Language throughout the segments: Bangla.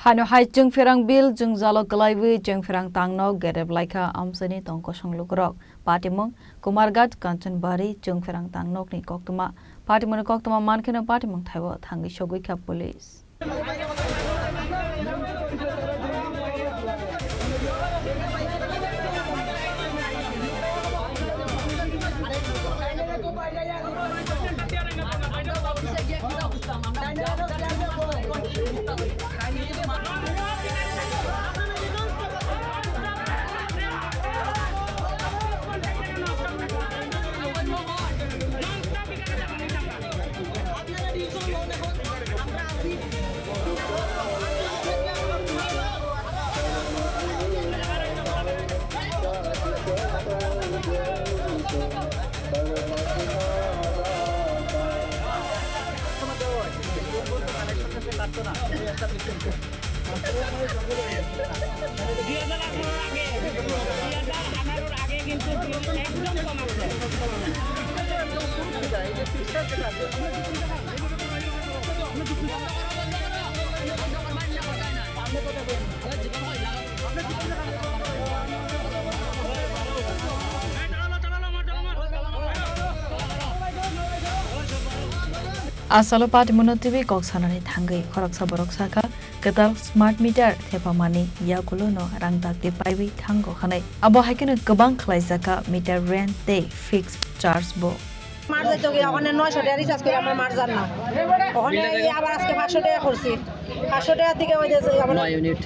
Hanu hai jeng ferang bil jeng zalo kelaiwi jeng ferang tangno gereb laika amsani tongko songlugrok patimong kumargat kanchanbari jeng ferang tangnok ni koktuma patimong koktuma mankena patimong thaibo thangi sogui kha police Asalo patimong TV koksanani thangai khoraksa boroksaka ketal smart meter thepamani yakulo no rangtak de paiwi thango khanai abo haikene gobang khlaisaka meter rent te fixed charge bo মার যাইতো কি ওখানে 900 টাকা রিচার্জ করে আমার মার যান না ওখানে আবার আজকে 500 টাকা করছি 500 টাকা থেকে ওই যে আমার 9 ইউনিট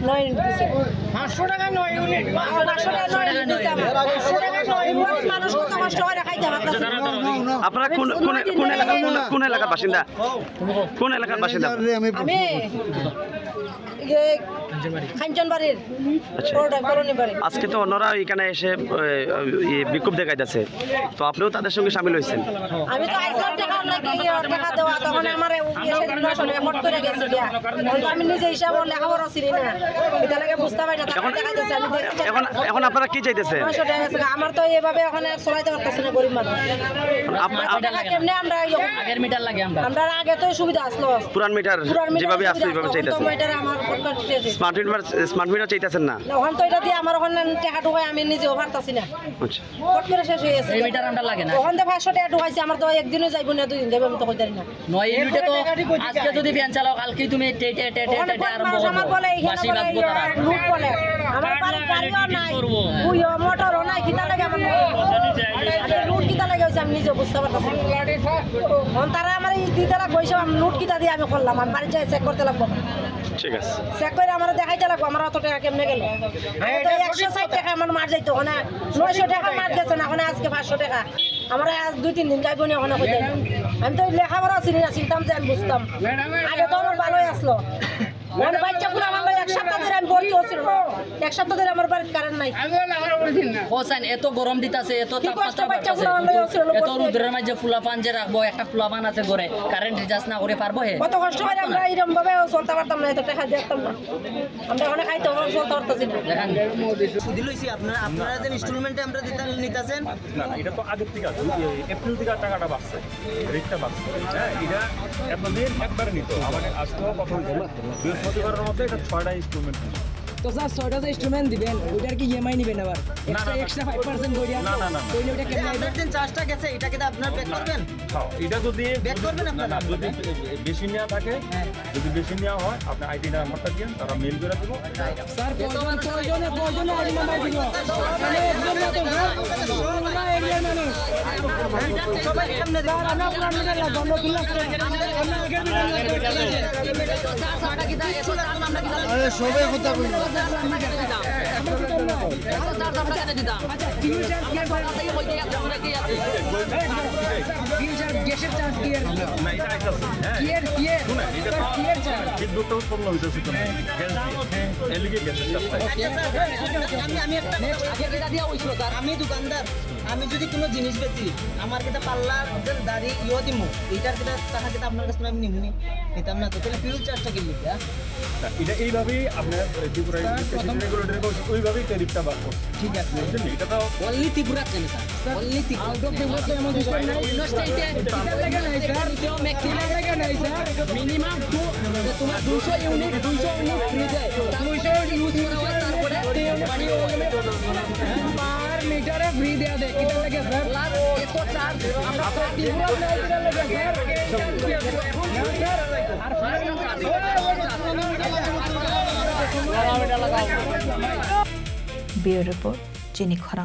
দিছে 500 টাকা 9 ইউনিট 500 টাকা 9 ইউনিট দিছে আমার 500 টাকা 9 ইউনিট মানুষ কত কষ্ট করে খাইতে পারতাছে আপনারা কোন এলাকার বাসিন্দা কোন এলাকার বাসিন্দা আমি খানচনবাড়ির কলোনি বাড়ি আজকে তো অন্যরা এখানে এসে বিক্ষোভ দেখাইতেছে তো আপনিও তাদের সঙ্গে শামিল হয়েছেন আমি তো আইসার টাকা টাকা দেওয়া তখন আমার এসে 900 টাকা মোট করে গেছে দিয়া আমি নিজে হিসাব লেখাপড়া ছিলি না এটা লাগে বুঝতে পারি না টাকা দেখাইতেছে আমি এখন আপনারা কি চাইতেছেন 900 টাকা গেছে আমার তো এইভাবে ওখানে চলাইতে পারতেছি না গরিব মানুষ টাকা কেমনে আমরা আগের মিটার লাগে আমরা আগে তো সুবিধা আসলো পুরান মিটার যেভাবে আসছে ওইভাবে চাইতেছেন মিটার আমার স্মার্ট মিটার চাইতেছেন না ওখান তো এটা দিয়ে আমার ওখানে টাকা ঢুকাই আমি নিজেও পারতাছি না আচ্ছা ফট করে শেষ হয়ে গেছে এই মিটার আমরা লাগে না ওখান থেকে 500 টাকা ঢুকাইছি আমার তো একদিনও যাইব না দুই দিন যাবে আমি তো কইতারি না 9 ইউনিটে তো আজকে যদি ফ্যান চালাও কালকে তুমি টে আরম্ভ করবে আমার বলে এখানে বলে লুট বলে আমার বাড়ি গাড়িও নাই বুইও মোটরও নাই কিটা লাগে আমার লুট কিটা লাগে হইছে আমি নিজে বুঝতে পারতাছি কোন তারা আমার এই দিদারা কইছে আমি লুট কিটা দিয়ে আমি করলাম আমি বাড়ি যাই চেক করতে লাগবো ঠিক আছে চেক করে আমার দেখাইতে লাগবো আমার অত টাকা কেমনে গেল আমি তো 160 টাকা আমার মার যাইতো ওখানে 900 টাকা মার গেছে না ওখানে আজকে 500 টাকা আমরা আজ 2-3 দিন যাইব না ওখানে কইতে আমি তো লেখাপড়া ছিলি না চিন্তাম যে আমি বুঝতাম আগে তো আমার ভালোই আসলো মানে বাচ্চা পুরো আমার এক সপ্তাহ ধরে আমি ভর্তি হচ্ছিল এক সপ্তাহ ধরে আমার বাড়িতে কারেন্ট নাই হোসেন এত গরম দিতাছে এত তাপমাত্রা বাচ্চা বাড়তাছে পুরো আমার হচ্ছিল এত রোদের মাঝে ফুলাপান যে রাখবো একটা ফুলাপান আছে ঘরে কারেন্ট রিচার্জ না করে পারবো হে কত কষ্ট করে আমরা এরকম ভাবে চলতে পারতাম না এত টাকা দেখতাম না আমরা ওখানে খাইতে চলতে পারতাছি না দেখেন সুদি লইছি আপনারা যে ইনস্টলমেন্টে আমরা নিতাছেন না এটা তো আগের থেকে এপ্রিল থেকে টাকাটা বাড়ছে রেটটা বাড়ছে হ্যাঁ এটা এতদিন একবারে নিত আমাকে আজকেও কথা হয়েছিল বৃহস্পতিবারের মধ্যে এটা 6টা ইনস্টলমেন্ট তো স্যার 6টা যে ইনস্টলমেন্ট দিবেন ওইটার কি ইএমআই নেবেন আবার এক্সট্রা 5% কইরা না কইলে ওটা কেমন আপনার যে চার্জটা গেছে এটা কি আপনারা ব্যাক করবেন এটা যদি ব্যাক করবেন আপনারা যদি বেশি নেওয়া থাকে যদি বেশি নেওয়া হয় আপনি আইডি নাম্বারটা দিন তারা মেল করে দেবো স্যার প্রয়োজনে আইডি নাম্বার দিব মানে একদম না এরিয়ার মানুষ সবাই সামনে দেন আমরা পুরান মিটার লাগবে আমরা তুললাম আমরা আগের মিটার আরে সবাই কথা কই গ্যাসের চার্জ কি এর না এটা আইতাছে হ্যাঁ বিদ্যুৎটা উৎপন্ন হইতেছে তো এলিগে গ্যাসের চাপটা আমি দোকানদার আমি যদি কোনো জিনিস বেচি আমার কিটা পাল্লার যে দাড়ি ইও দিমু এইটার কিটা টাকা কিটা আপনার কাছে আমি নিমুনি নিতাম না তো তাহলে ফিউল চার্জটা কি লিখা এটা এইভাবেই আপনার ত্রিপুরা রেগুলেটরি ওইভাবেই ট্যারিফটা বার করছে ঠিক আছে বুঝলেন এটা তো অনলি ত্রিপুরা জানে sir only Tripura out of Tripura তো এমন কিছু নাই স্টেটে লাগে নাই স্যার কেউ ম্যাক্সিমাম লাগে নাই স্যার মিনিমাম তোমার 200 ইউনিট ফ্রি দেয় স্যারে ফ্রি দেয়া দে কিটা লাগে স্যার এত চার্জ আমরা ত্রিপুরা নাই কিটা লাগে স্যার আর ব্যুরো রিপোর্ট চিনি খরা